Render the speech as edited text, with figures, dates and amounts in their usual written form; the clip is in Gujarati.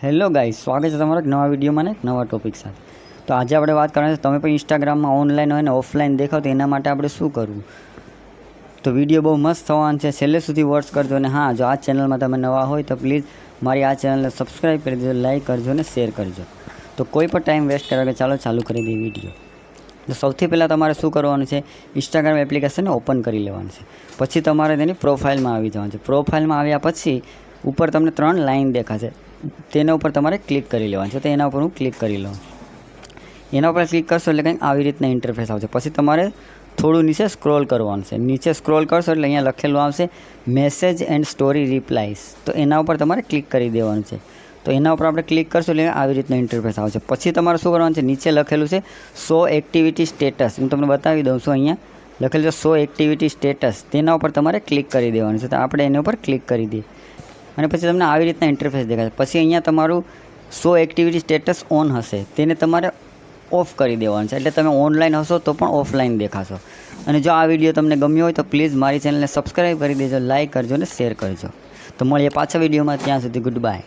હેલો ગાઈસ, સ્વાગત છે તમારા નવા વિડીયોમાં ને એક નવા ટોપિક સાથે. તો આજે આપણે વાત કરવાની છે, તમે પણ ઇન્સ્ટાગ્રામમાં ઓનલાઈન હોય ને ઓફલાઈન દેખાવ તો એના માટે આપણે શું કરવું. તો વિડીયો બહુ મસ્ત થવાનો છે, છેલ્લે સુધી વોચ કરજો. અને હા, જો આ ચેનલમાં તમે નવા હોય તો પ્લીઝ મારી આ ચેનલને સબસ્ક્રાઈબ કરી દેજો, લાઈક કરજો અને શેર કરજો. તો કોઈ પણ ટાઈમ વેસ્ટ કર્યા વગર ચાલુ કરી દઈએ વિડીયો. તો સૌથી પહેલાં તમારે શું કરવાનું છે, ઇન્સ્ટાગ્રામ એપ્લિકેશનને ઓપન કરી લેવાનું છે. પછી તમારે તેની પ્રોફાઇલમાં આવી જવાનું છે. પ્રોફાઇલમાં આવ્યા પછી ઉપર તમને 3 લાઇન દેખાશે, તેના ઉપર તમારે ક્લિક કરી લેવાનું છે. તો એના ઉપર હું ક્લિક કરી લઉં. એના ઉપર ક્લિક કરશો એટલે કંઈક આવી રીતના ઇન્ટરફેસ આવશે. પછી તમારે થોડું નીચે સ્ક્રોલ કરવાનું છે. નીચે સ્ક્રોલ કરશો એટલે અહીંયા લખેલું આવશે મેસેજ એન્ડ સ્ટોરી રિપ્લાયસ. તો એના ઉપર તમારે ક્લિક કરી દેવાનું છે. તો એના ઉપર આપણે ક્લિક કરશું એટલે આવી રીતનો ઇન્ટરફેસ આવશે. પછી તમારે શું કરવાનું છે, નીચે લખેલું છે શો એક્ટિવિટી સ્ટેટસ. હું તમને બતાવી દઉં છું. અહીંયા લખેલું છે શો એક્ટિવિટી સ્ટેટસ. તેના ઉપર તમારે ક્લિક કરી દેવાનું છે. તો આપણે એના ઉપર ક્લિક કરી દઈએ અને પછી તમને આવી રીતના ઇન્ટરફેસ દેખાશે. પછી અહીંયા તમારું શો એક્ટિવિટી સ્ટેટસ ઓન હશે, તેને તમારે ઓફ કરી દેવાનું છે. એટલે તમે ઓનલાઈન હશો તો પણ ઓફલાઈન દેખાશો. અને જો આ વિડીયો તમને ગમ્યો હોય તો પ્લીઝ મારી ચેનલને સબસ્ક્રાઈબ કરી દેજો, લાઈક કરજો અને શેર કરજો. તો મળીએ પાછા વિડીયોમાં. ત્યાં સુધી ગુડ બાય.